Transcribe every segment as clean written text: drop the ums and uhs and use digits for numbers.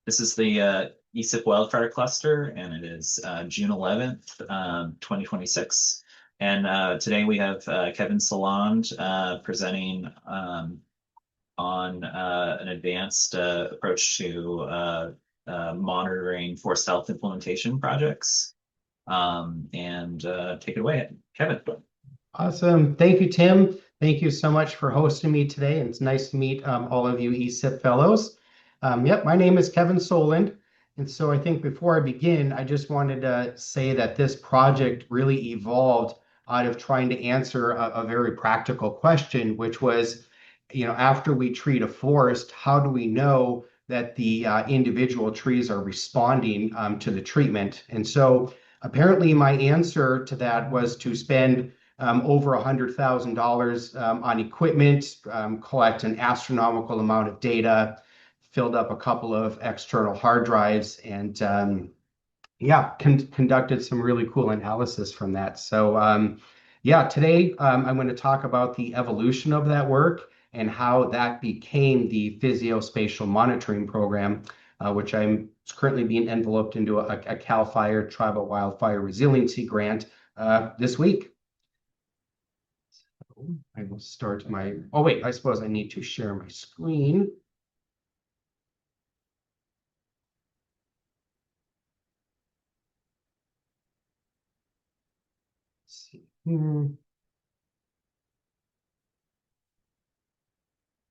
This is the ESIP Wildfire Cluster, and it is June 11th, 2026. And today we have Kevin Soland presenting on an advanced approach to monitoring forest health implementation projects. And take it away, Kevin. Awesome. Thank you, Tim. Thank you so much for hosting me today. And it's nice to meet all of you ESIP fellows. Yep, my name is Kevin Soland. And so I think before I begin, I just wanted to say that this project really evolved out of trying to answer a very practical question, which was, after we treat a forest, how do we know that the individual trees are responding to the treatment? And so apparently my answer to that was to spend over $100,000 on equipment, collect an astronomical amount of data, filled up a couple of external hard drives, and conducted some really cool analysis from that. So today I'm going to talk about the evolution of that work and how that became the Physio-Spatial Monitoring Program, which I'm currently being enveloped into a CAL FIRE Tribal Wildfire Resiliency Grant this week. I will start my, oh wait, I suppose I need to share my screen. Let's see here.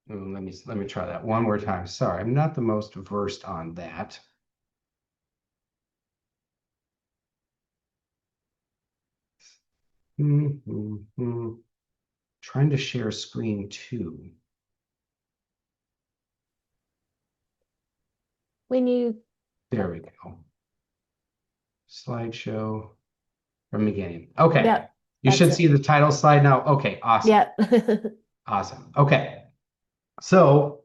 Let me try that one more time. Sorry, I'm not the most versed on that. Trying to share screen too. There we go. Slideshow from beginning. Okay. Yep, you should see the title slide now. Okay, awesome. Yep. Awesome. Okay. So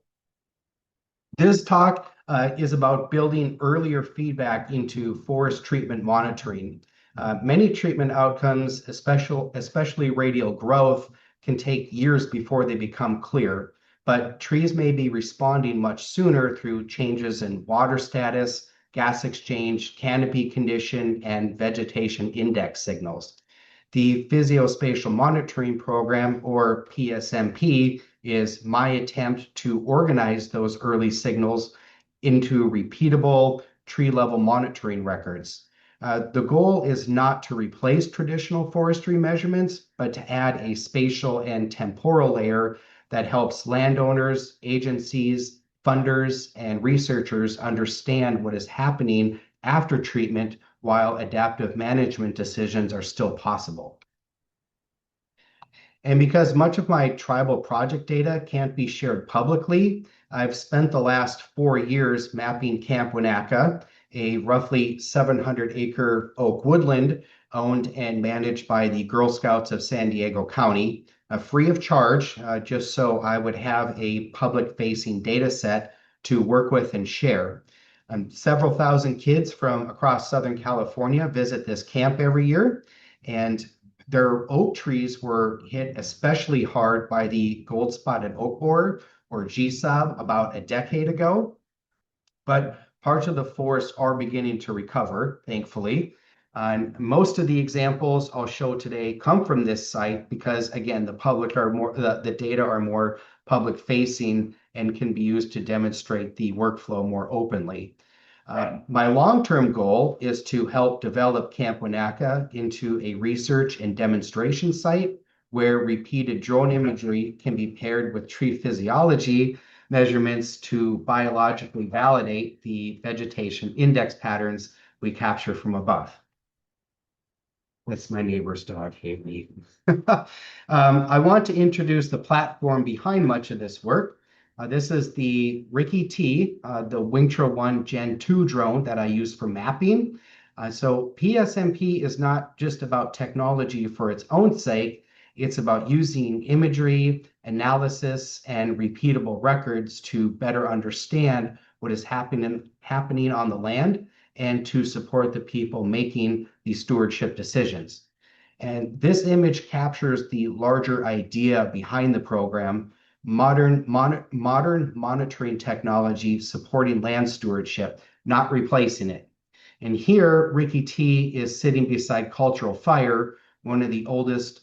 this talk is about building earlier feedback into forest treatment monitoring. Many treatment outcomes, especially radial growth, can take years before they become clear, but trees may be responding much sooner through changes in water status, gas exchange, canopy condition, and vegetation index signals. The Physio-Spatial Monitoring Program, or PSMP, is my attempt to organize those early signals into repeatable tree-level monitoring records. The goal is not to replace traditional forestry measurements, but to add a spatial and temporal layer that helps landowners, agencies, funders, and researchers understand what is happening after treatment while adaptive management decisions are still possible. And because much of my tribal project data can't be shared publicly, I've spent the last 4 years mapping Camp Winnetka, a roughly 700-acre oak woodland owned and managed by the Girl Scouts of San Diego County, free of charge, just so I would have a public-facing data set to work with and share. Several thousand kids from across Southern California visit this camp every year, and their oak trees were hit especially hard by the gold-spotted oak borer, or GSOB, about a decade ago. But parts of the forest are beginning to recover, thankfully. And most of the examples I'll show today come from this site because, again, the data are more public-facing and can be used to demonstrate the workflow more openly. My long-term goal is to help develop Camp Winnetka into a research and demonstration site where repeated drone imagery can be paired with tree physiology measurements to biologically validate the vegetation index patterns we capture from above. That's my neighbor's dog, Haley. I want to introduce the platform behind much of this work. This is the Ricky T, the Wingtra 1 Gen 2 drone that I use for mapping. So PSMP is not just about technology for its own sake. It's about using imagery, analysis, and repeatable records to better understand what is happening on the land and to support the people making the stewardship decisions. And this image captures the larger idea behind the program, modern monitoring technology supporting land stewardship, not replacing it. And here, Ricky T is sitting beside cultural fire, one of the oldest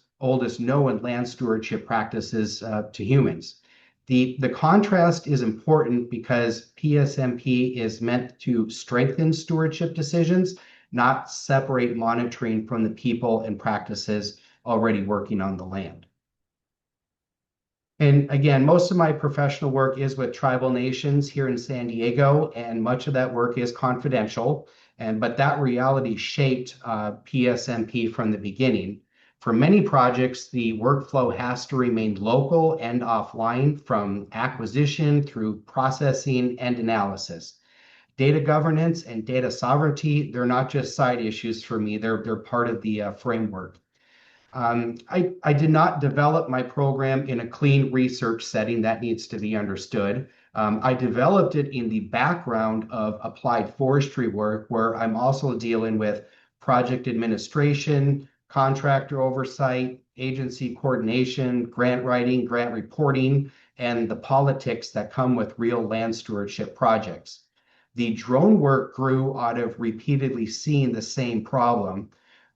known land stewardship practices to humans. The contrast is important because PSMP is meant to strengthen stewardship decisions, not separate monitoring from the people and practices already working on the land. And again, most of my professional work is with tribal nations here in San Diego, and much of that work is confidential. But that reality shaped PSMP from the beginning. For many projects, the workflow has to remain local and offline from acquisition through processing and analysis. Data governance and data sovereignty, they're not just side issues for me, they're part of the framework. I did not develop my program in a clean research setting that needs to be understood. I developed it in the background of applied forestry work, where I'm also dealing with project administration, contractor oversight, agency coordination, grant writing, grant reporting, and the politics that come with real land stewardship projects. The drone work grew out of repeatedly seeing the same problem.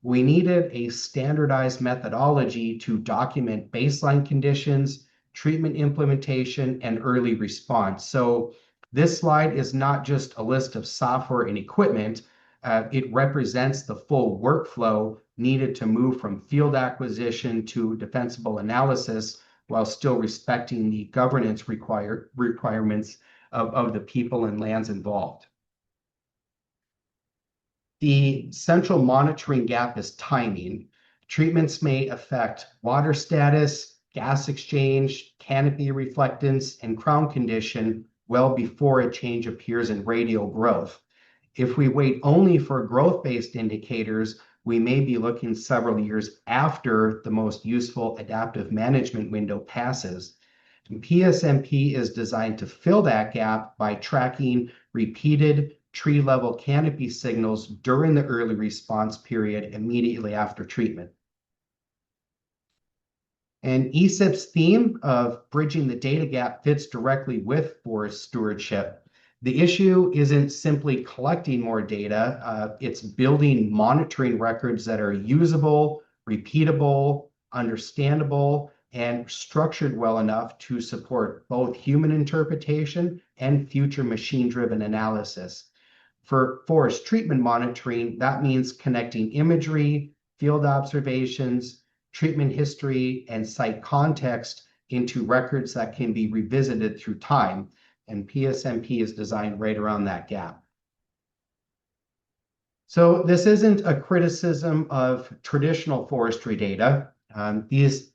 We needed a standardized methodology to document baseline conditions, treatment implementation, and early response. So this slide is not just a list of software and equipment. It represents the full workflow needed to move from field acquisition to defensible analysis while still respecting the governance requirements of the people and lands involved. The central monitoring gap is timing. Treatments may affect water status, gas exchange, canopy reflectance, and crown condition well before a change appears in radial growth. If we wait only for growth-based indicators, we may be looking several years after the most useful adaptive management window passes. And PSMP is designed to fill that gap by tracking repeated tree level canopy signals during the early response period immediately after treatment. And ESIP's theme of bridging the data gap fits directly with forest stewardship. The issue isn't simply collecting more data, it's building monitoring records that are usable, repeatable, understandable, and structured well enough to support both human interpretation and future machine-driven analysis. For forest treatment monitoring, that means connecting imagery, field observations, treatment history, and site context into records that can be revisited through time. And PSMP is designed right around that gap. So this isn't a criticism of traditional forestry data. These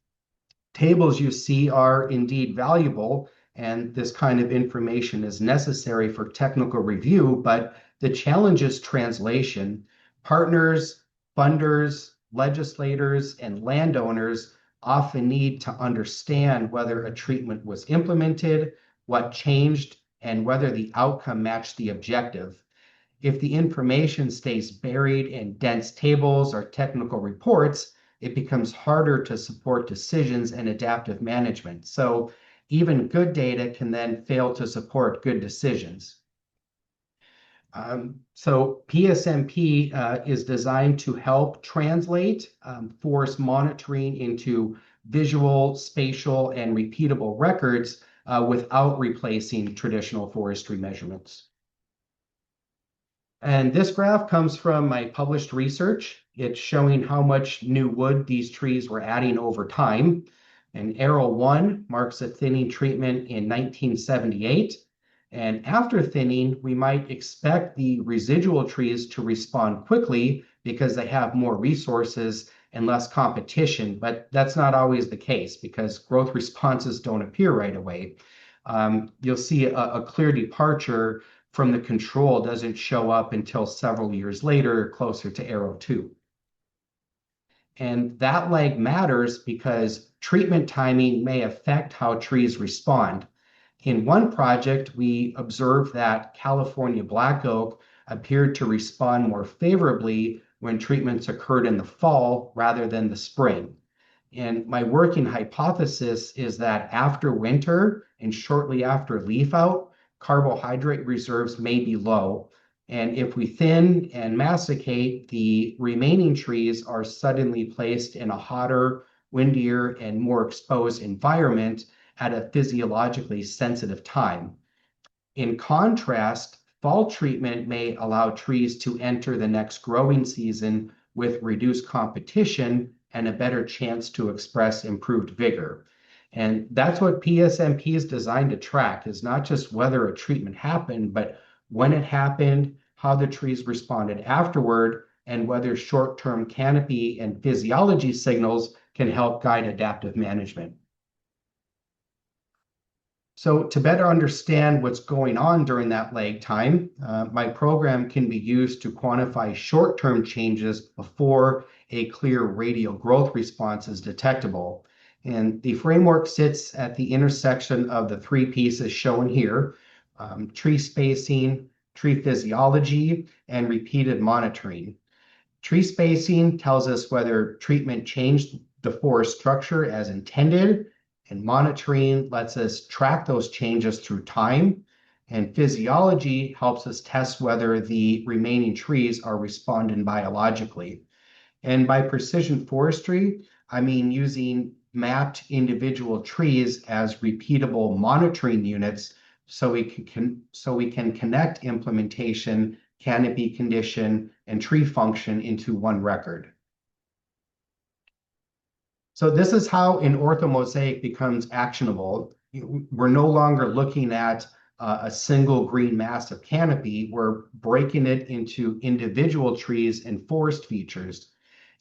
tables you see are indeed valuable, and this kind of information is necessary for technical review, but the challenge is translation. Partners, funders, legislators, and landowners often need to understand whether a treatment was implemented, what changed, and whether the outcome matched the objective. If the information stays buried in dense tables or technical reports, it becomes harder to support decisions and adaptive management. So even good data can then fail to support good decisions. So PSMP is designed to help translate forest monitoring into visual, spatial, and repeatable records without replacing traditional forestry measurements. And this graph comes from my published research. It's showing how much new wood these trees were adding over time. And arrow 1 marks a thinning treatment in 1978. And after thinning, we might expect the residual trees to respond quickly because they have more resources and less competition, but that's not always the case because growth responses don't appear right away. You'll see a clear departure from the control doesn't show up until several years later, closer to arrow 2. And that lag matters because treatment timing may affect how trees respond. In one project, we observed that California black oak appeared to respond more favorably when treatments occurred in the fall rather than the spring. And my working hypothesis is that after winter and shortly after leaf out, carbohydrate reserves may be low. And if we thin and massacate, the remaining trees are suddenly placed in a hotter, windier, and more exposed environment at a physiologically sensitive time. In contrast, fall treatment may allow trees to enter the next growing season with reduced competition and a better chance to express improved vigor. And that's what PSMP is designed to track, is not just whether a treatment happened, but when it happened, how the trees responded afterward, and whether short-term canopy and physiology signals can help guide adaptive management. So to better understand what's going on during that lag time, my program can be used to quantify short-term changes before a clear radial growth response is detectable. And the framework sits at the intersection of the three pieces shown here, tree spacing, tree physiology, and repeated monitoring. Tree spacing tells us whether treatment changed the forest structure as intended, and monitoring lets us track those changes through time. And physiology helps us test whether the remaining trees are responding biologically. And by precision forestry, I mean using mapped individual trees as repeatable monitoring units so we can connect implementation, canopy condition, and tree function into one record. So this is how an orthomosaic becomes actionable. We're no longer looking at a single green mass of canopy. We're breaking it into individual trees and forest features.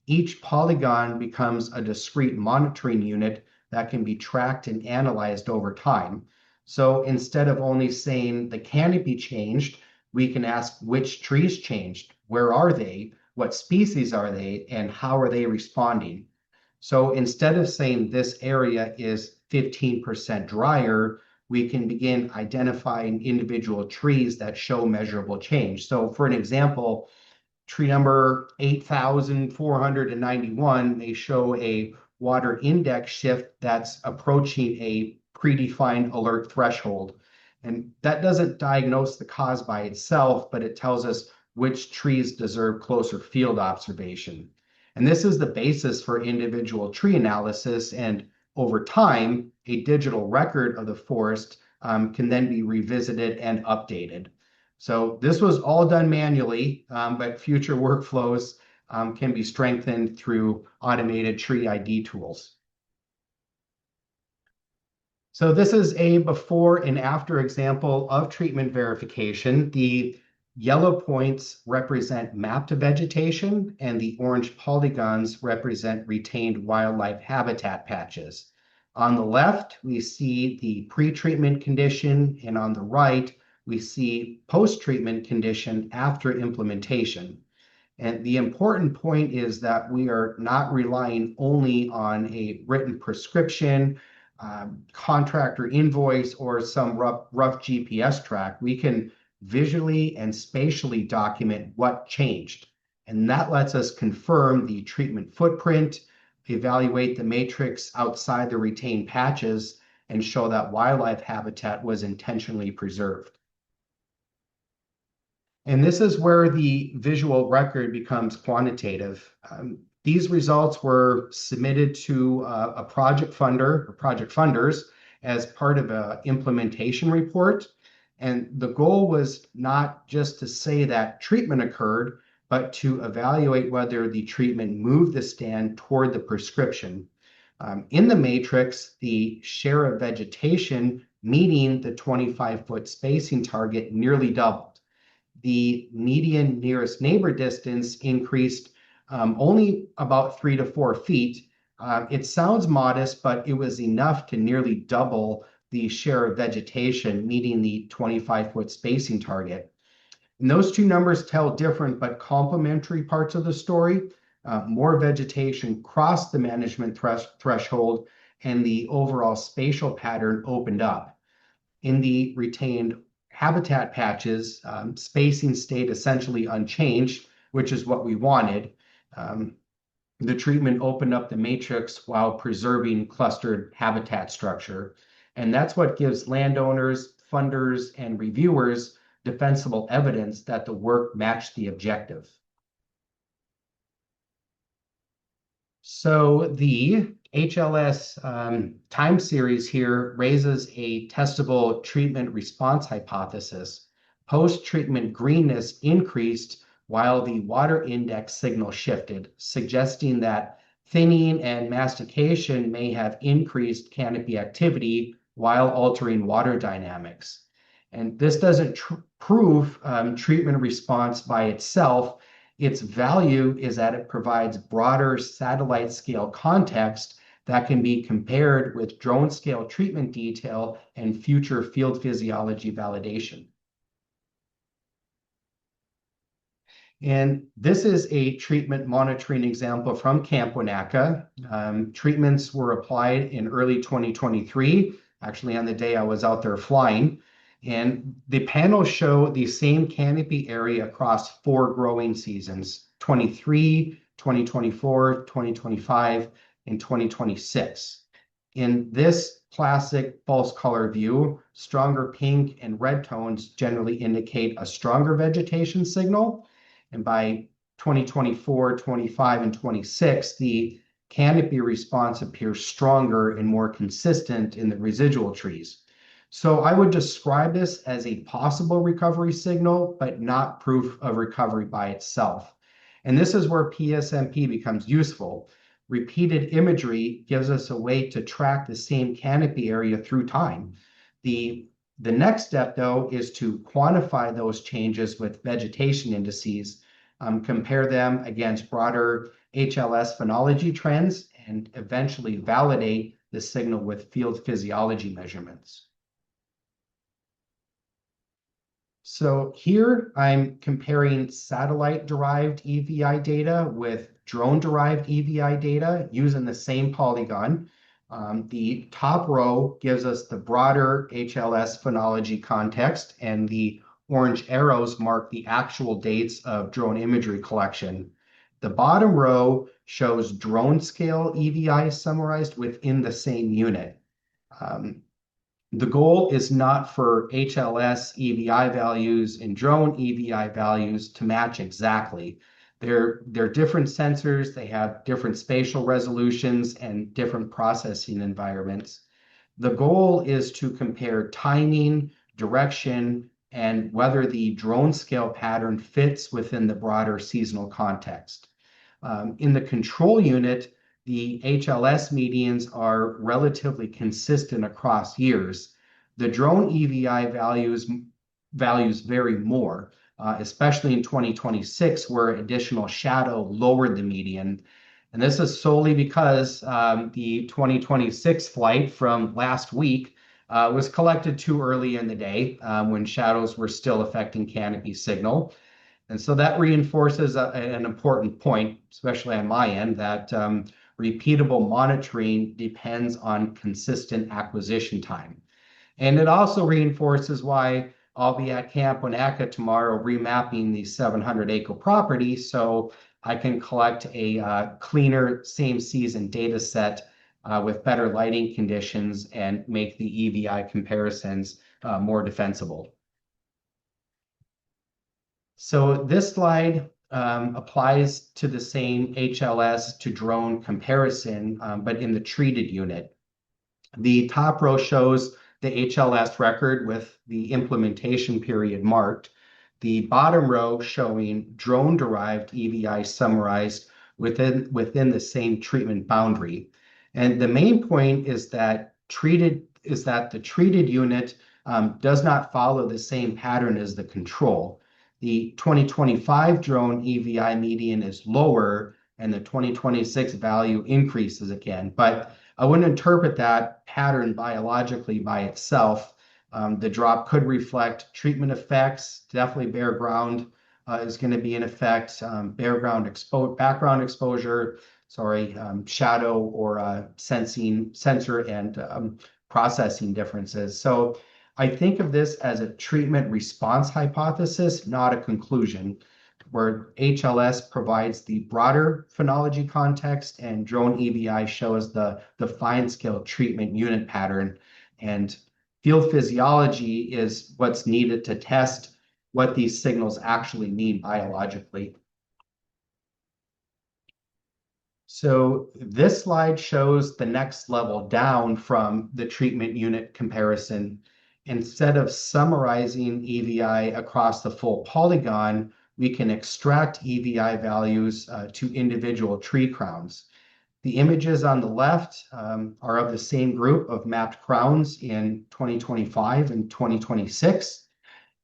Each polygon becomes a discrete monitoring unit that can be tracked and analyzed over time. So instead of only saying the canopy changed, we can ask which trees changed, where are they, what species are they, and how are they responding? So instead of saying this area is 15% drier, we can begin identifying individual trees that show measurable change. So for an example, tree number 8,491 may show a water index shift that's approaching a predefined alert threshold. And that doesn't diagnose the cause by itself, but it tells us which trees deserve closer field observation. And this is the basis for individual tree analysis. And over time, a digital record of the forest can then be revisited and updated. So this was all done manually, but future workflows can be strengthened through automated tree ID tools. So this is a before and after example of treatment verification. The yellow points represent mapped vegetation, and the orange polygons represent retained wildlife habitat patches. On the left, we see the pre-treatment condition, and on the right, we see post-treatment condition after implementation. And the important point is that we are not relying only on a written prescription, contractor invoice, or some rough GPS track. We can visually and spatially document what changed. And that lets us confirm the treatment footprint, evaluate the matrix outside the retained patches, and show that wildlife habitat was intentionally preserved. And this is where the visual record becomes quantitative. These results were submitted to a project funder or project funders as part of an implementation report. And the goal was not just to say that treatment occurred, but to evaluate whether the treatment moved the stand toward the prescription. In the matrix, the share of vegetation meeting the 25-foot spacing target nearly doubled. The median nearest neighbor distance increased only about 3 to 4 feet. It sounds modest, but it was enough to nearly double the share of vegetation meeting the 25-foot spacing target. And those two numbers tell different but complementary parts of the story. More vegetation crossed the management threshold, and the overall spatial pattern opened up. In the retained habitat patches, spacing stayed essentially unchanged, which is what we wanted. the treatment opened up the matrix while preserving clustered habitat structure. And that's what gives landowners, funders, and reviewers defensible evidence that the work matched the objective. So the HLS time series here raises a testable treatment response hypothesis. Post-treatment greenness increased while the water index signal shifted, suggesting that thinning and mastication may have increased canopy activity while altering water dynamics. And this doesn't prove treatment response by itself. Its value is that it provides broader satellite scale context that can be compared with drone scale treatment detail and future field physiology validation. And this is a treatment monitoring example from Camp Winnetka. Treatments were applied in early 2023, actually on the day I was out there flying. And the panels show the same canopy area across 4 growing seasons, 23, 2024, 2025, and 2026. In this classic false color view, stronger pink and red tones generally indicate a stronger vegetation signal. And by 2024, 25, and 26, the canopy response appears stronger and more consistent in the residual trees. So I would describe this as a possible recovery signal, but not proof of recovery by itself. And this is where PSMP becomes useful. Repeated imagery gives us a way to track the same canopy area through time. The next step, though, is to quantify those changes with vegetation indices, compare them against broader HLS phenology trends, and eventually validate the signal with field physiology measurements. So here I'm comparing satellite-derived EVI data with drone-derived EVI data using the same polygon. The top row gives us the broader HLS phenology context, and the orange arrows mark the actual dates of drone imagery collection. The bottom row shows drone scale EVI summarized within the same unit. The goal is not for HLS EVI values and drone EVI values to match exactly. They're different sensors, they have different spatial resolutions and different processing environments. The goal is to compare timing, direction, and whether the drone scale pattern fits within the broader seasonal context. In the control unit, the HLS medians are relatively consistent across years. The drone EVI values vary more, especially in 2026, where additional shadow lowered the median. And this is solely because the 2026 flight from last week was collected too early in the day when shadows were still affecting canopy signal. And so that reinforces an important point, especially on my end, that repeatable monitoring depends on consistent acquisition time. And it also reinforces why I'll be at Camp Winnetka tomorrow remapping the 700-acre property so I can collect a cleaner same season data set with better lighting conditions and make the EVI comparisons more defensible. So this slide applies to the same HLS to drone comparison, but in the treated unit. The top row shows the HLS record with the implementation period marked. The bottom row showing drone-derived EVI summarized within the same treatment boundary. And the main point is that the treated unit does not follow the same pattern as the control. The 2025 drone EVI median is lower, and the 2026 value increases again. But I wouldn't interpret that pattern biologically by itself. The drop could reflect treatment effects. Definitely bare ground is going to be in effect. Background exposure, shadow or sensor and processing differences. So I think of this as a treatment response hypothesis, not a conclusion. where HLS provides the broader phenology context and drone EVI shows the fine-scale treatment unit pattern. And field physiology is what's needed to test what these signals actually mean biologically. So this slide shows the next level down from the treatment unit comparison. Instead of summarizing EVI across the full polygon, we can extract EVI values to individual tree crowns. The images on the left are of the same group of mapped crowns in 2025 and 2026.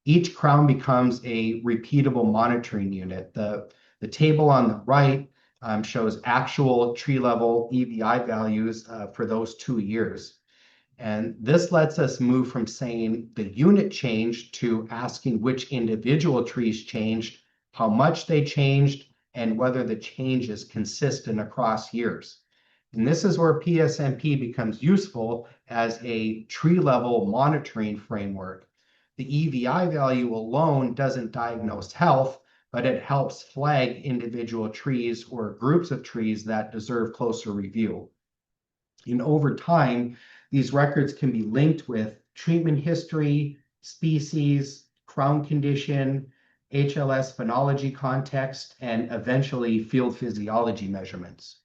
Each crown becomes a repeatable monitoring unit. The table on the right shows actual tree level EVI values for those 2 years. And this lets us move from saying the unit changed to asking which individual trees changed, how much they changed, and whether the change is consistent across years. And this is where PSMP becomes useful as a tree level monitoring framework. The EVI value alone doesn't diagnose health, but it helps flag individual trees or groups of trees that deserve closer review. And over time, these records can be linked with treatment history, species, crown condition, HLS phenology context, and eventually field physiology measurements.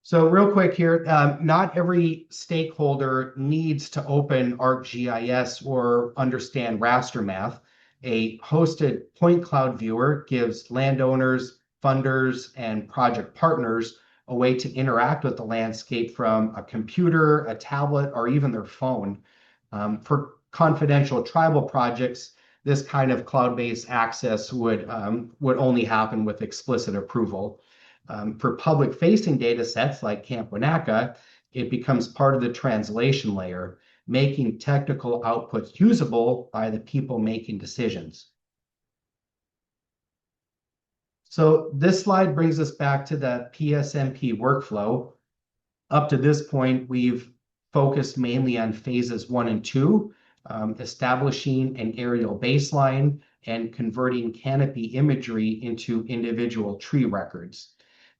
So real quick here, not every stakeholder needs to open ArcGIS or understand raster math. A hosted point cloud viewer gives landowners, funders, and project partners a way to interact with the landscape from a computer, a tablet, or even their phone. For confidential tribal projects, this kind of cloud-based access would only happen with explicit approval. For public-facing data sets like Camp Winnetka, it becomes part of the translation layer, making technical outputs usable by the people making decisions. So this slide brings us back to the PSMP workflow. Up to this point, we've focused mainly on phases 1 and 2, establishing an aerial baseline and converting canopy imagery into individual tree records.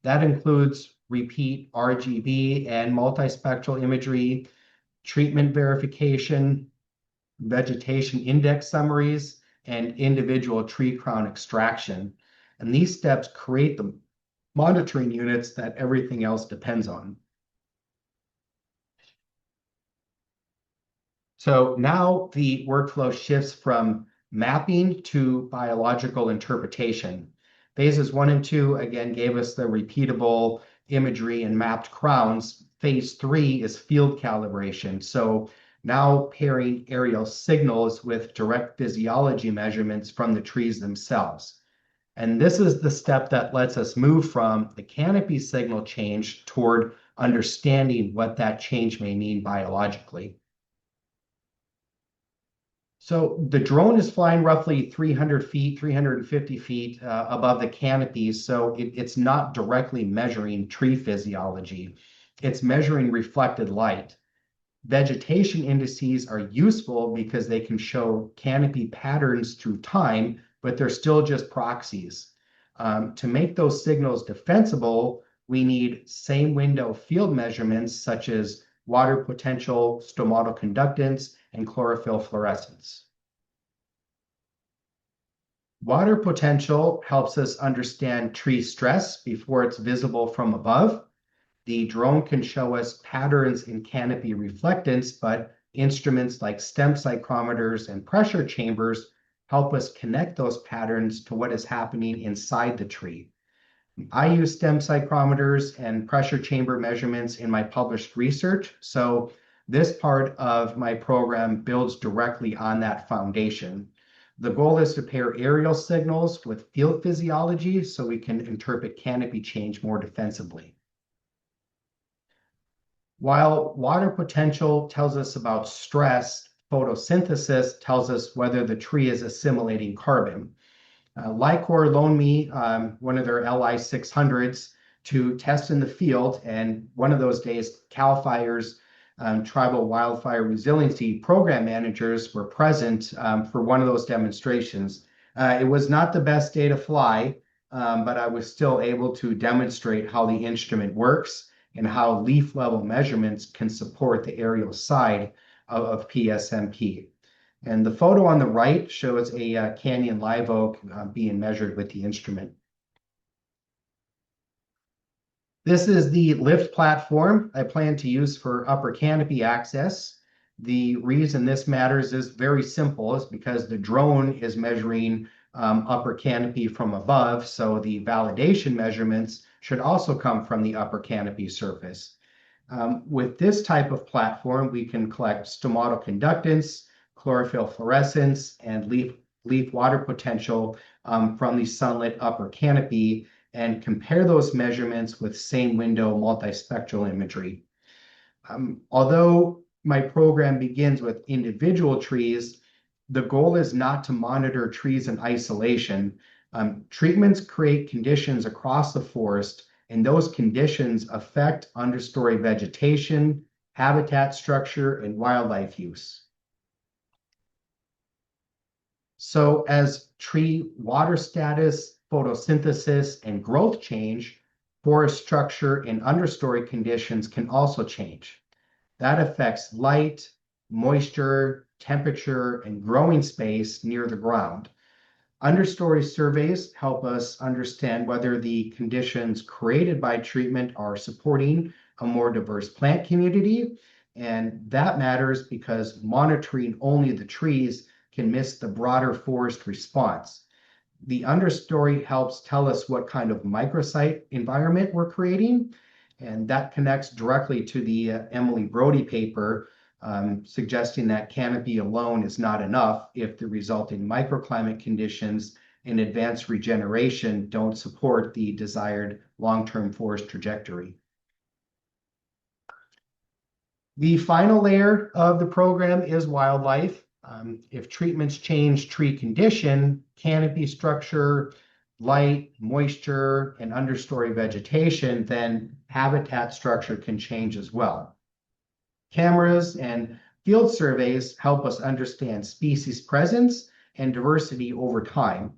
That includes repeat RGB and multispectral imagery, treatment verification, vegetation index summaries, and individual tree crown extraction. And these steps create the monitoring units that everything else depends on. So now the workflow shifts from mapping to biological interpretation. Phases 1 and 2, again, gave us the repeatable imagery and mapped crowns. Phase 3 is field calibration. So now pairing aerial signals with direct physiology measurements from the trees themselves. And this is the step that lets us move from the canopy signal change toward understanding what that change may mean biologically. So the drone is flying roughly 300 feet, 350 feet above the canopies, so it's not directly measuring tree physiology. It's measuring reflected light. Vegetation indices are useful because they can show canopy patterns through time, but they're still just proxies. To make those signals defensible, we need same window field measurements such as water potential, stomatal conductance, and chlorophyll fluorescence. Water potential helps us understand tree stress before it's visible from above. The drone can show us patterns in canopy reflectance, but instruments like stem psychrometers and pressure chambers help us connect those patterns to what is happening inside the tree. I use stem psychrometers and pressure chamber measurements in my published research, so this part of my program builds directly on that foundation. The goal is to pair aerial signals with field physiology so we can interpret canopy change more defensively. While water potential tells us about stress, photosynthesis tells us whether the tree is assimilating carbon. Lycor loaned me one of their LI 600s to test in the field, and one of those days, CAL FIRE's Tribal Wildfire Resiliency Program managers were present for one of those demonstrations. It was not the best day to fly, but I was still able to demonstrate how the instrument works and how leaf level measurements can support the aerial side of PSMP. And the photo on the right shows a canyon live oak being measured with the instrument. This is the lift platform I plan to use for upper canopy access. The reason this matters is very simple, is because the drone is measuring upper canopy from above, so the validation measurements should also come from the upper canopy surface. With this type of platform, we can collect stomatal conductance, chlorophyll fluorescence, and leaf water potential from the sunlit upper canopy and compare those measurements with same window multispectral imagery. Although my program begins with individual trees, the goal is not to monitor trees in isolation. Treatments create conditions across the forest, and those conditions affect understory vegetation, habitat structure, and wildlife use. So as tree water status, photosynthesis, and growth change, forest structure and understory conditions can also change. That affects light, moisture, temperature, and growing space near the ground. Understory surveys help us understand whether the conditions created by treatment are supporting a more diverse plant community. And that matters because monitoring only the trees can miss the broader forest response. The understory helps tell us what kind of microsite environment we're creating, and that connects directly to the Emily Brody paper, suggesting that canopy alone is not enough if the resulting microclimate conditions and advanced regeneration don't support the desired long-term forest trajectory. The final layer of the program is wildlife. If treatments change tree condition, canopy structure, light, moisture, and understory vegetation, then habitat structure can change as well. Cameras and field surveys help us understand species presence and diversity over time.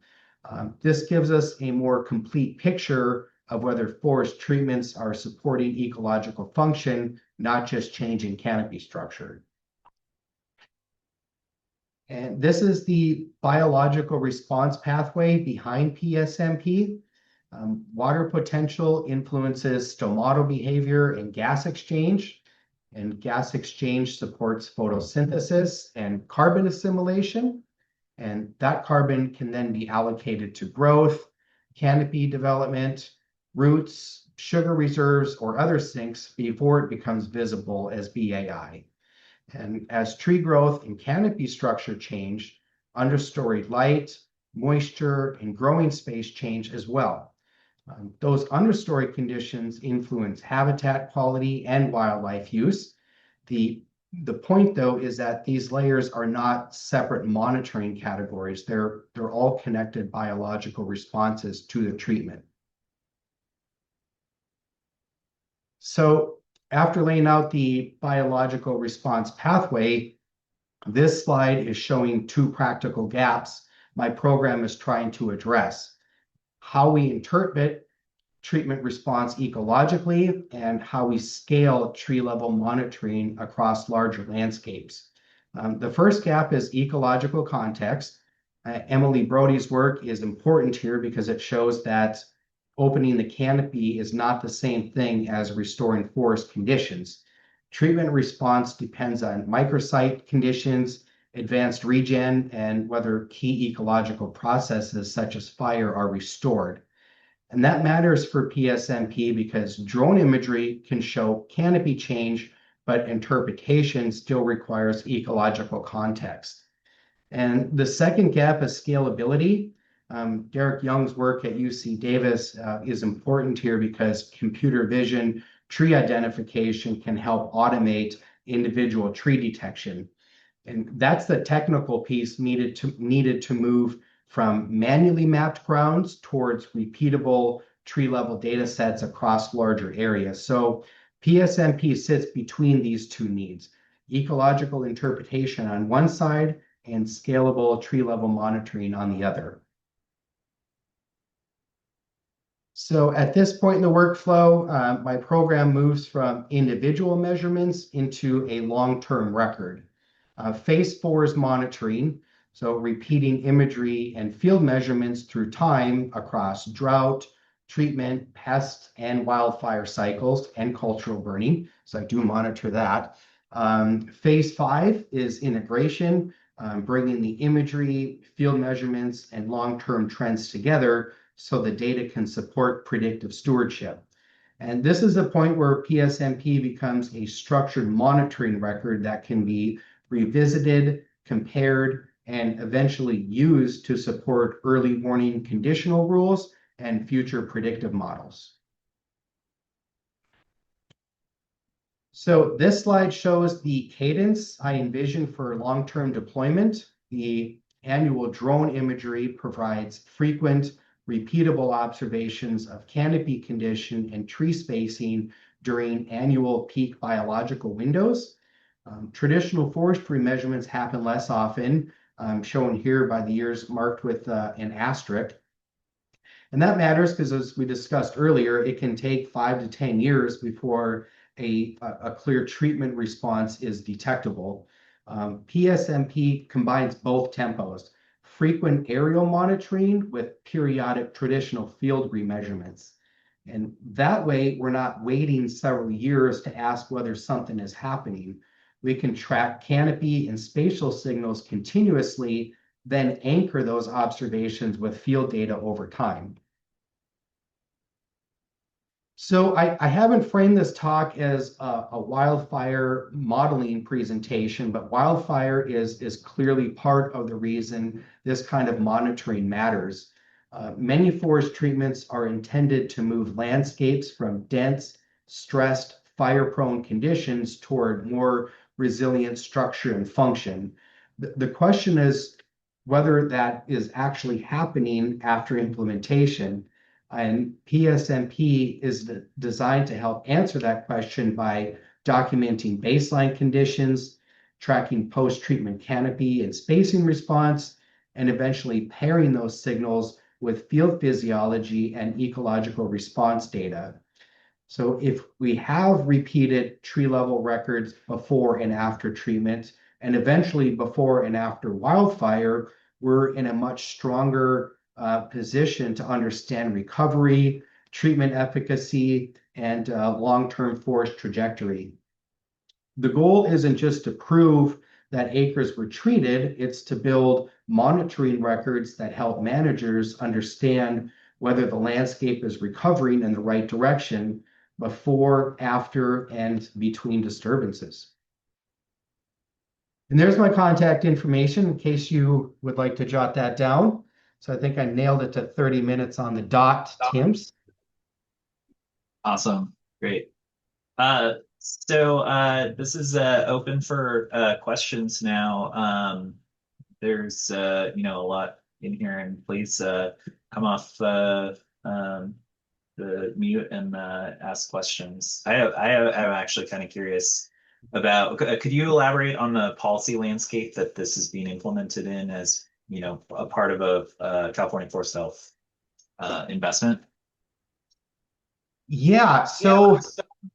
This gives us a more complete picture of whether forest treatments are supporting ecological function, not just changing canopy structure. And this is the biological response pathway behind PSMP. Water potential influences stomatal behavior and gas exchange. And gas exchange supports photosynthesis and carbon assimilation. And that carbon can then be allocated to growth, canopy development, roots, sugar reserves, or other sinks before it becomes visible as BAI. And as tree growth and canopy structure change, understory light, moisture, and growing space change as well. Those understory conditions influence habitat quality and wildlife use. The point, though, is that these layers are not separate monitoring categories. They're all connected biological responses to the treatment. So after laying out the biological response pathway, this slide is showing two practical gaps my program is trying to address: how we interpret treatment response ecologically and how we scale tree level monitoring across larger landscapes. The first gap is ecological context. Emily Brody's work is important here because it shows that opening the canopy is not the same thing as restoring forest conditions. Treatment response depends on microsite conditions, advanced regen, and whether key ecological processes such as fire are restored. And that matters for PSMP because drone imagery can show canopy change, but interpretation still requires ecological context. And the second gap is scalability. Derek Young's work at UC Davis is important here because computer vision tree identification can help automate individual tree detection. And that's the technical piece needed to move from manually mapped grounds towards repeatable tree level data sets across larger areas. So PSMP sits between these two needs: ecological interpretation on one side and scalable tree level monitoring on the other. So at this point in the workflow, my program moves from individual measurements into a long-term record. Phase 4 is monitoring, so repeating imagery and field measurements through time across drought, treatment, pest, and wildfire cycles and cultural burning. So I do monitor that. Phase 5 is integration, bringing the imagery, field measurements, and long-term trends together so the data can support predictive stewardship. And this is the point where PSMP becomes a structured monitoring record that can be revisited, compared, and eventually used to support early warning conditional rules and future predictive models. So this slide shows the cadence I envision for long-term deployment. The annual drone imagery provides frequent, repeatable observations of canopy condition and tree spacing during annual peak biological windows. Traditional forestry measurements happen less often, shown here by the years marked with an asterisk. And that matters because, as we discussed earlier, it can take 5 to 10 years before a clear treatment response is detectable. PSMP combines both tempos, frequent aerial monitoring with periodic traditional field remeasurements. And that way, we're not waiting several years to ask whether something is happening. We can track canopy and spatial signals continuously, then anchor those observations with field data over time. So I haven't framed this talk as a wildfire modeling presentation, but wildfire is clearly part of the reason this kind of monitoring matters. Many forest treatments are intended to move landscapes from dense, stressed, fire-prone conditions toward more resilient structure and function. The question is whether that is actually happening after implementation. And PSMP is designed to help answer that question by documenting baseline conditions, tracking post-treatment canopy and spacing response, and eventually pairing those signals with field physiology and ecological response data. So if we have repeated tree level records before and after treatment, and eventually before and after wildfire, we're in a much stronger position to understand recovery, treatment efficacy, and long-term forest trajectory. The goal isn't just to prove that acres were treated, it's to build monitoring records that help managers understand whether the landscape is recovering in the right direction before, after, and between disturbances. And there's my contact information in case you would like to jot that down. So I think I nailed it to 30 minutes on the dot, Tim's. Awesome. Great. This is open for questions now. There's a lot in here, and please come off the mute and ask questions. I'm actually kind of curious about. Could you elaborate on the policy landscape that this is being implemented in as a part of a California Forest Health investment? Yeah, so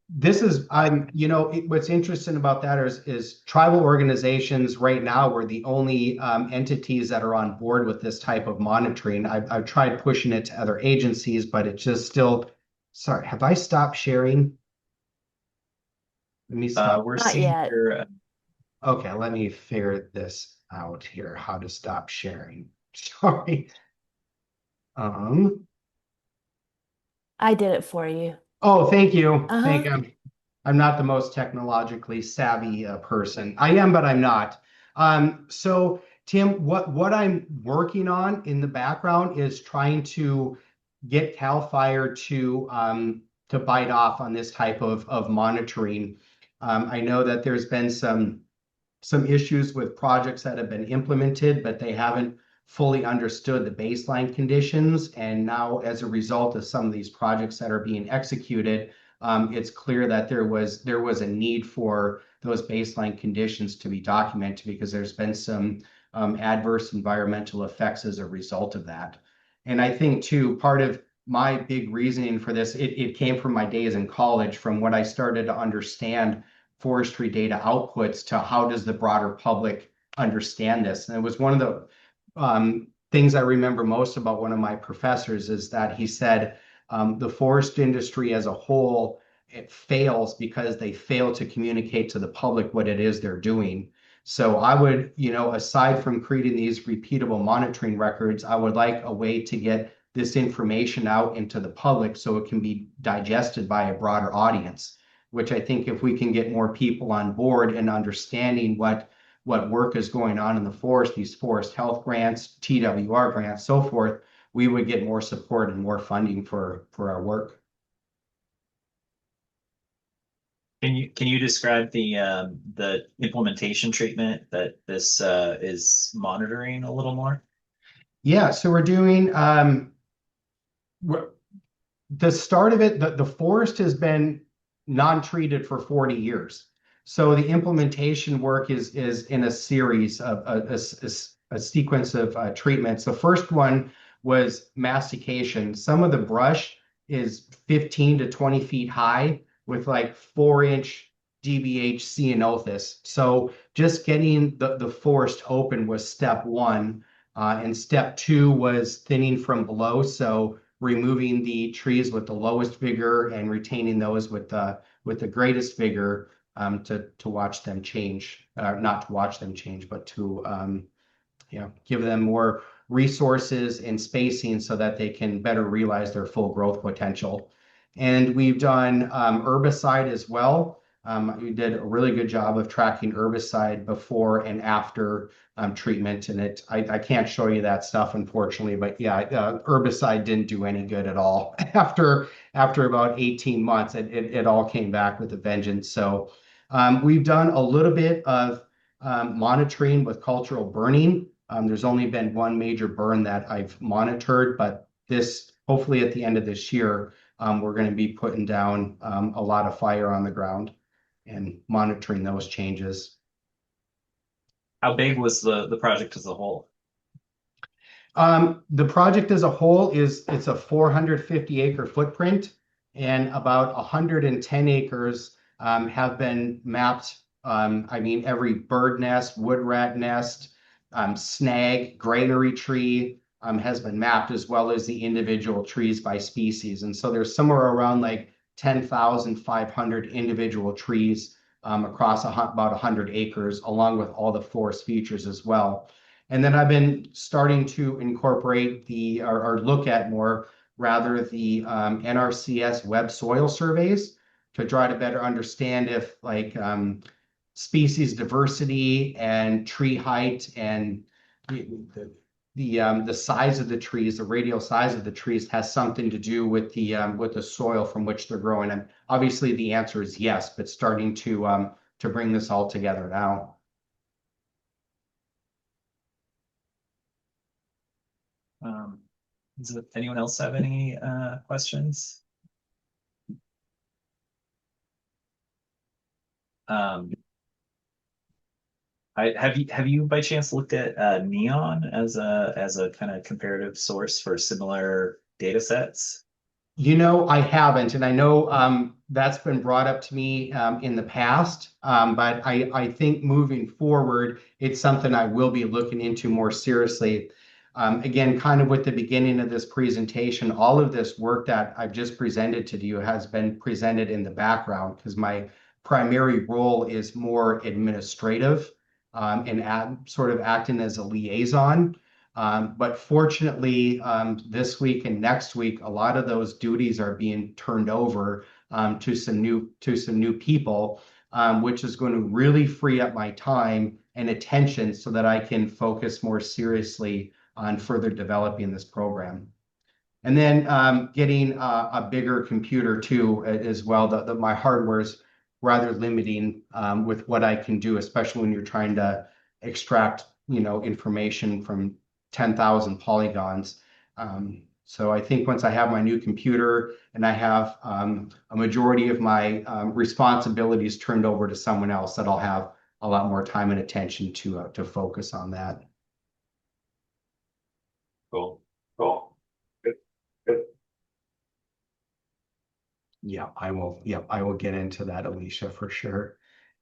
this is what's interesting about that is tribal organizations right now were the only entities that are on board with this type of monitoring. I've tried pushing it to other agencies, but it just still. Sorry, have I stopped sharing? Let me stop. We're Not seeing yet. here. Okay, let me figure this out here. How to stop sharing? Sorry. I did it for you. Oh, thank you. Uh-huh. I'm not the most technologically savvy person. I am, but I'm not. So Tim, what I'm working on in the background is trying to get CAL FIRE to bite off on this type of monitoring. I know that there's been some issues with projects that have been implemented, but they haven't fully understood the baseline conditions. And now, as a result of some of these projects that are being executed, it's clear that there was a need for those baseline conditions to be documented because there's been some adverse environmental effects as a result of that. And I think too, part of my big reasoning for this, it came from my days in college, from what I started to understand forestry data outputs to how does the broader public understand this. And it was one of the things I remember most about one of my professors is that he said the forest industry as a whole, it fails because they fail to communicate to the public what it is they're doing. So I would, aside from creating these repeatable monitoring records, I would like a way to get this information out into the public so it can be digested by a broader audience, which I think if we can get more people on board and understanding what work is going on in the forest, these forest health grants, TWR grants, so forth, we would get more support and more funding for our work. Can you describe the implementation treatment that this is monitoring a little more? Yeah, so we're doing the start of it. The forest has been non-treated for 40 years. So the implementation work is in a series of a sequence of treatments. The first one was mastication. Some of the brush is 15 to 20 feet high with like 4-inch DBH ceanothus. So just getting the forest open was step one. And step two was thinning from below. So removing the trees with the lowest vigor and retaining those with the greatest vigor to watch them change, not to watch them change, but to give them more resources and spacing so that they can better realize their full growth potential. And we've done herbicide as well. We did a really good job of tracking herbicide before and after treatment. And I can't show you that stuff, unfortunately, but yeah, herbicide didn't do any good at all. After about 18 months, it all came back with a vengeance. So we've done a little bit of monitoring with cultural burning. There's only been one major burn that I've monitored, but hopefully at the end of this year, we're going to be putting down a lot of fire on the ground and monitoring those changes. How big was the project as a whole? The project as a whole it's a 450-acre footprint, and about 110 acres have been mapped. Every bird nest, wood rat nest, snag, granary tree has been mapped, as well as the individual trees by species. And so there's somewhere around like 10,500 individual trees across about 100 acres, along with all the forest features as well. And then I've been starting to incorporate or look at more rather the NRCS web soil surveys to try to better understand if species diversity and tree height and the size of the trees, the radial size of the trees, has something to do with the soil from which they're growing. And obviously the answer is yes, but starting to bring this all together now. Does anyone else have any questions? Have you by chance looked at Neon as a kind of comparative source for similar data sets? I haven't, and I know that's been brought up to me in the past, but I think moving forward, it's something I will be looking into more seriously. Again, kind of with the beginning of this presentation, all of this work that I've just presented to you has been presented in the background because my primary role is more administrative and sort of acting as a liaison. But fortunately, this week and next week, a lot of those duties are being turned over to some new people, which is going to really free up my time and attention so that I can focus more seriously on further developing this program. And then getting a bigger computer too as well. My hardware is rather limiting with what I can do, especially when you're trying to extract information from 10,000 polygons. So I think once I have my new computer and I have a majority of my responsibilities turned over to someone else, that I'll have a lot more time and attention to focus on that. Cool. Cool. Good. Good. I will get into that, Alicia, for sure.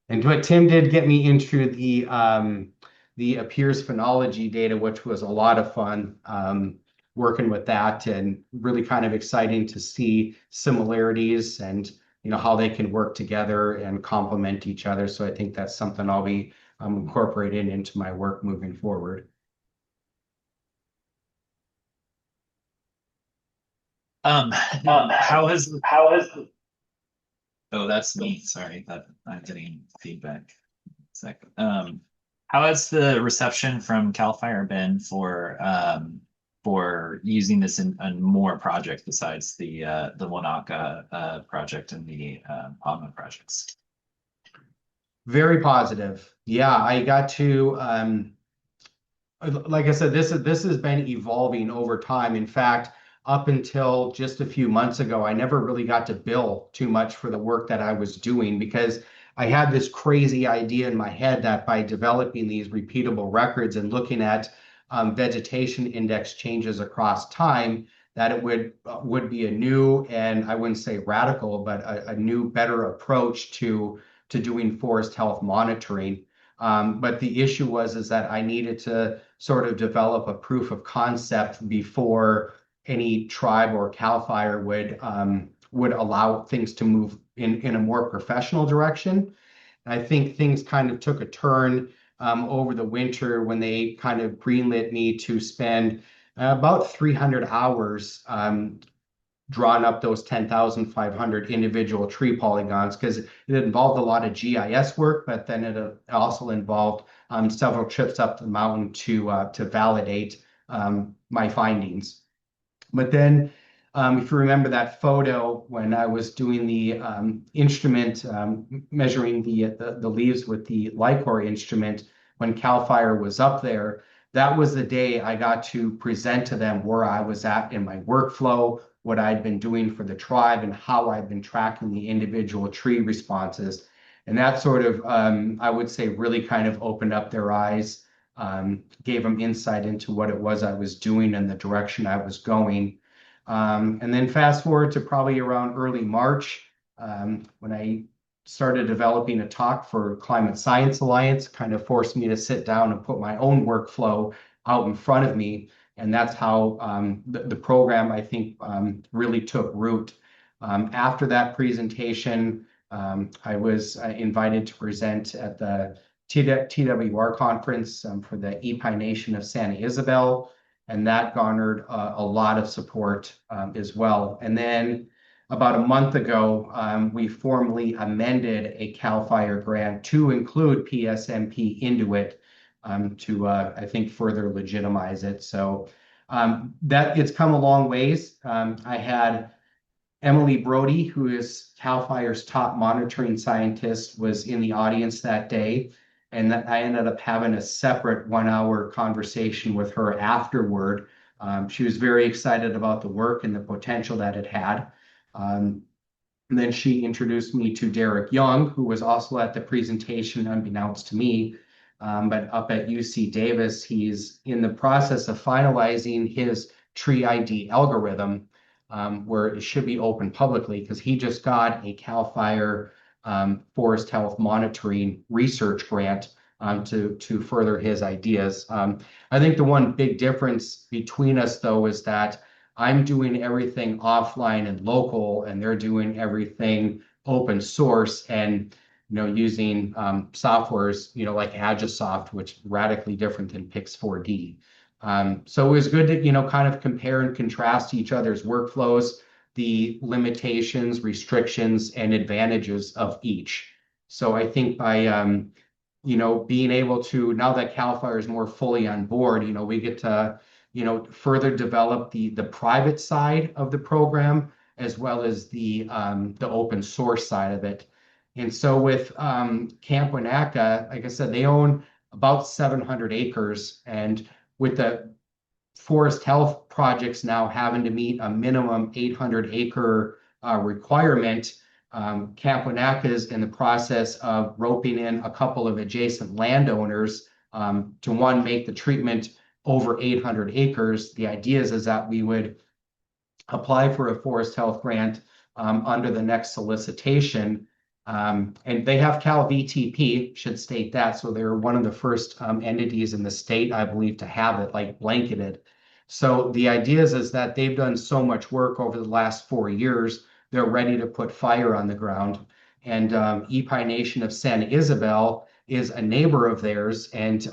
And what Tim did get me into the appears phenology data, which was a lot of fun working with that, and really kind of exciting to see similarities and how they can work together and complement each other. So I think that's something I'll be incorporating into my work moving forward. How has How has Oh, that's me. Sorry, that I'm getting feedback. Second. How has the reception from CAL FIRE been for using this in more projects besides the Wanaka project and the Pama projects? Very positive. Yeah, I got to like I said, this has been evolving over time. In fact, up until just a few months ago, I never really got to bill too much for the work that I was doing because I had this crazy idea in my head that by developing these repeatable records and looking at vegetation index changes across time, that it would be a new, and I wouldn't say radical, but a new, better approach to doing forest health monitoring. But the issue is that I needed to sort of develop a proof of concept before any tribe or CAL FIRE would allow things to move in a more professional direction. And I think things kind of took a turn over the winter when they kind of greenlit me to spend about 300 hours drawn up those 10,500 individual tree polygons because it involved a lot of GIS work, but then it also involved several trips up the mountain to validate my findings. But then, if you remember that photo when I was doing the instrument measuring the leaves with the Lycor instrument when CAL FIRE was up there, that was the day I got to present to them where I was at in my workflow, what I'd been doing for the tribe, and how I'd been tracking the individual tree responses. And that sort of, I would say, really kind of opened up their eyes, gave them insight into what it was I was doing and the direction I was going. And then fast forward to probably around early March, when I started developing a talk for Climate Science Alliance, kind of forced me to sit down and put my own workflow out in front of me. And that's how the program, I think, really took root. After that presentation, I was invited to present at the TWR conference for the Epi Nation of Santa Isabel, and that garnered a lot of support as well. And then about a month ago, we formally amended a CAL FIRE grant to include PSMP into it to, I think, further legitimize it. So that it's come a long ways. I had Emily Brody, who is CAL FIRE's top monitoring scientist, was in the audience that day. And that I ended up having a separate 1 hour conversation with her afterward. She was very excited about the work and the potential that it had. And then she introduced me to Derek Young, who was also at the presentation, unbeknownst to me. But up at UC Davis, he's in the process of finalizing his tree ID algorithm, where it should be open publicly because he just got a CAL FIRE forest health monitoring research grant to further his ideas. I think the one big difference between us, though, is that I'm doing everything offline and local, and they're doing everything open source and using softwares like Agisoft, which is radically different than Pix4D. So it was good to kind of compare and contrast each other's workflows, the limitations, restrictions, and advantages of each. So I think by being able to, now that CAL FIRE is more fully on board, we get to further develop the private side of the program as well as the open source side of it. And so with Camp Wanaka, like I said, they own about 700 acres, and with the forest health projects now having to meet a minimum 800-acre requirement, Camp Wanaka is in the process of roping in a couple of adjacent landowners to make the treatment over 800 acres. The idea is that we would apply for a forest health grant under the next solicitation. And they have Cal VTP, should state that. So they're one of the first entities in the state, I believe, to have it like blanketed. So the idea is that they've done so much work over the last 4 years, they're ready to put fire on the ground. And Epi Nation of San Isabel is a neighbor of theirs, and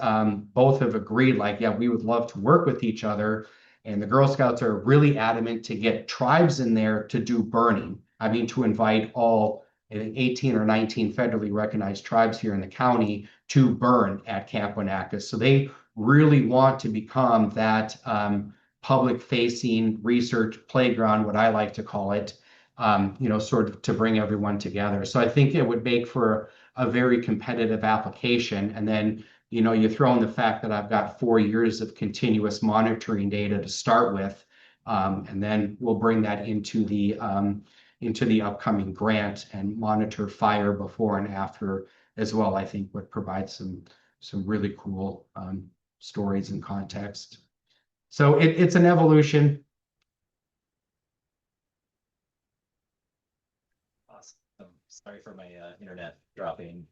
both have agreed, like, yeah, we would love to work with each other. And the Girl Scouts are really adamant to get tribes in there to do burning. I mean, to invite all, I think, 18 or 19 federally recognized tribes here in the county to burn at Camp Winnetka. So they really want to become that public-facing research playground, what I like to call it, sort of to bring everyone together. So I think it would make for a very competitive application. And then, you throw in the fact that I've got 4 years of continuous monitoring data to start with, and then we'll bring that into the upcoming grant and monitor fire before and after as well. I think would provide some really cool stories and context. So it's an evolution. Awesome. Sorry for my internet dropping.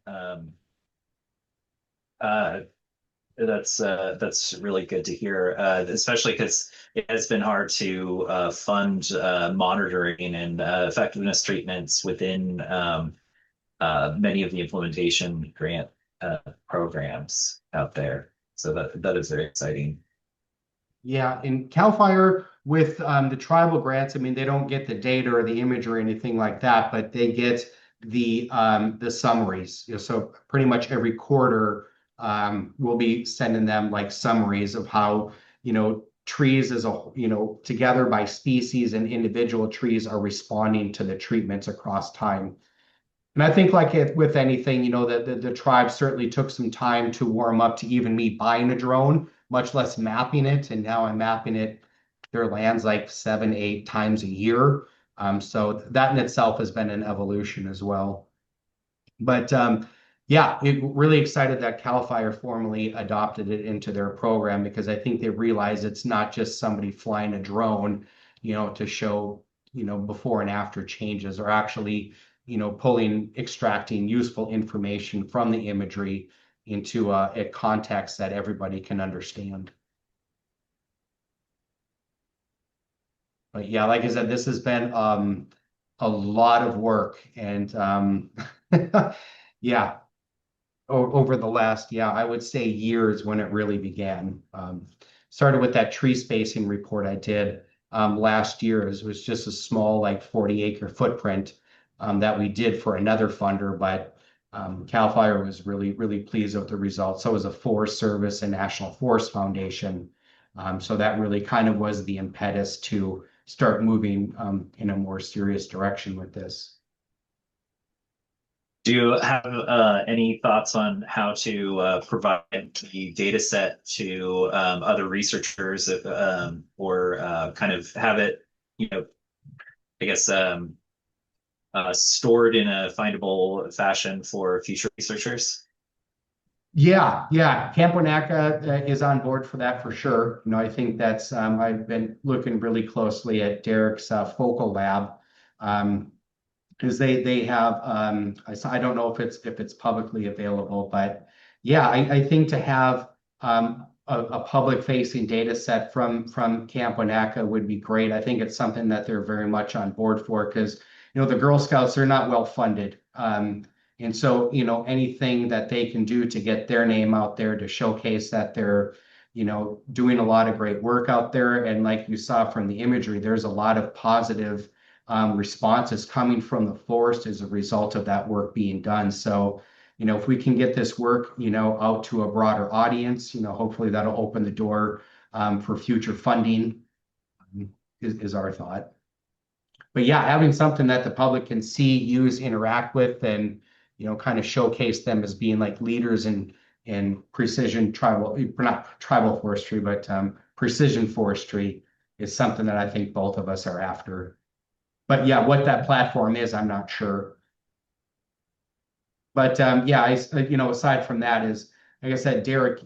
That's really good to hear, especially because it has been hard to fund monitoring and effectiveness treatments within many of the implementation grant programs out there. So that is very exciting. Yeah, in CAL FIRE with the tribal grants, I mean, they don't get the data or the imagery or anything like that, but they get the summaries. So pretty much every quarter, we'll be sending them like summaries of how, trees as a, together by species and individual trees are responding to the treatments across time. And I think like with anything, the tribe certainly took some time to warm up to even me buying a drone, much less mapping it. And now I'm mapping their lands like 7, 8 times a year. So that in itself has been an evolution as well. But yeah, really excited that CAL FIRE formally adopted it into their program, because I think they realize it's not just somebody flying a drone, to show, before and after changes, or actually, extracting useful information from the imagery into a context that everybody can understand. But yeah, like I said, this has been a lot of work, and yeah, over the last, I would say years when it really began. Started with that tree spacing report I did last year. It was just a small, like 40-acre footprint that we did for another funder, but CAL FIRE was really, really pleased with the results. So was a Forest Service and National Forest Foundation. So that really kind of was the impetus to start moving in a more serious direction with this. Do you have any thoughts on how to provide the data set to other researchers, or kind of have it, I guess, stored in a findable fashion for future researchers? Yeah, Camp Winnetka is on board for that for sure. I think that's I've been looking really closely at Derek's focal lab, because they have I don't know if it's publicly available, but yeah, I think to have a public facing data set from Camp Winnetka would be great. I think it's something that they're very much on board for, because the Girl Scouts are not well funded. And so, anything that they can do to get their name out there, to showcase that they're, doing a lot of great work out there. And like you saw from the imagery, there's a lot of positive responses coming from the forest as a result of that work being done. So, if we can get this work, out to a broader audience, hopefully that'll open the door for future funding, is our thought. But yeah, having something that the public can see, use, interact with, and kind of showcase them as being like leaders in precision tribal, not tribal forestry, but precision forestry, is something that I think both of us are after. But yeah, what that platform is, I'm not sure. But yeah, aside from that, is like I said, Derek,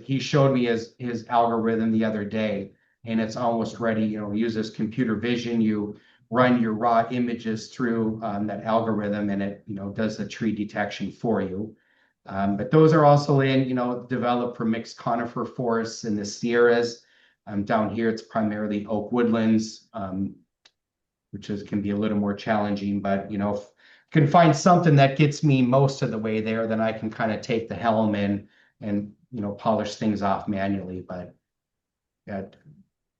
he showed me his algorithm the other day, and it's almost ready. Uses computer vision. You run your raw images through that algorithm, and it does the tree detection for you. But those are also developed for mixed conifer forests in the Sierras. Down here, it's primarily oak woodlands, which can be a little more challenging. But if I can find something that gets me most of the way there, then I can kind of take the helm and polish things off manually. But yeah,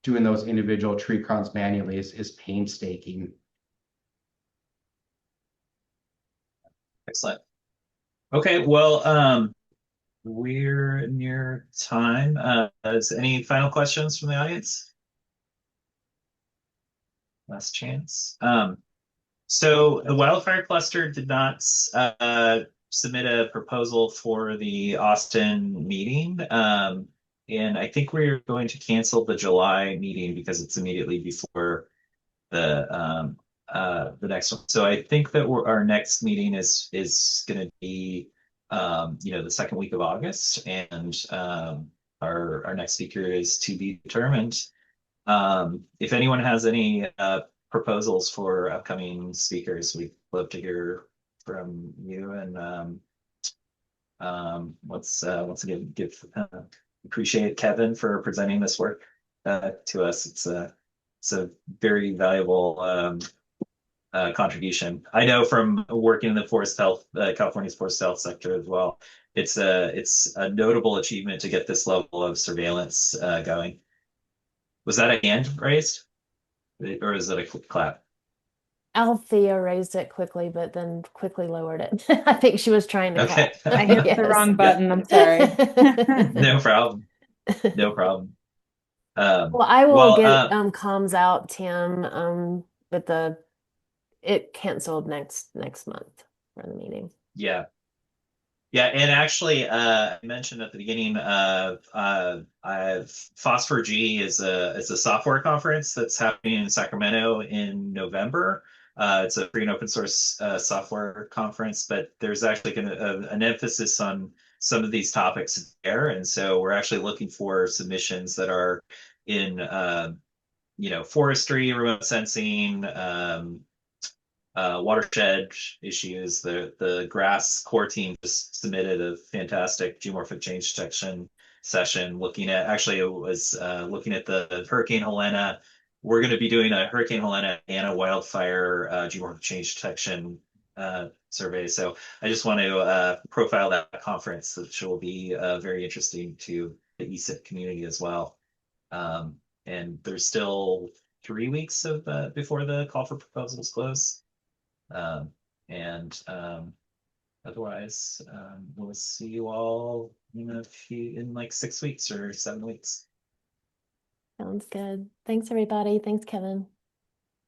doing those individual tree crowns manually is painstaking. Excellent. Okay, well, we're near time. Is any final questions from the audience? Last chance. So the wildfire cluster did not submit a proposal for the Austin meeting. And I think we're going to cancel the July meeting because it's immediately before the next one. So I think that our next meeting is going to be the second week of August, and our next speaker is to be determined. If anyone has any proposals for upcoming speakers, we'd love to hear from you. And let's once again appreciate Kevin for presenting this work to us. It's a very valuable contribution. I know from working in the forest health, California's forest health sector as well. It's a notable achievement to get this level of surveillance going. Was that a hand raised, or is it a clap? Althea raised it quickly, but then quickly lowered it. I think she was trying to Okay. clap. I hit the wrong button. I'm sorry. No problem. No problem. Well, I will well, get comms out, Tim. But it canceled next month for the meeting. yeah. Yeah, and actually, I mentioned at the beginning, Phosphor G is a software conference that's happening in Sacramento in November. It's a free and open source software conference, but there's actually an emphasis on some of these topics there, and so we're actually looking for submissions that are in forestry, remote sensing, watershed issues. The grass core team just submitted a fantastic geomorphic change detection session looking at, actually it was looking at the Hurricane Helena. We're going to be doing a Hurricane Helena and a wildfire geomorphic change detection survey. So I just want to profile that conference, which will be very interesting to the ESIP community as well. And there's still 3 weeks of before the call for proposals close. And otherwise, we'll see you all in like 6 weeks or 7 weeks. Sounds good. Thanks, everybody. Thanks, Kevin.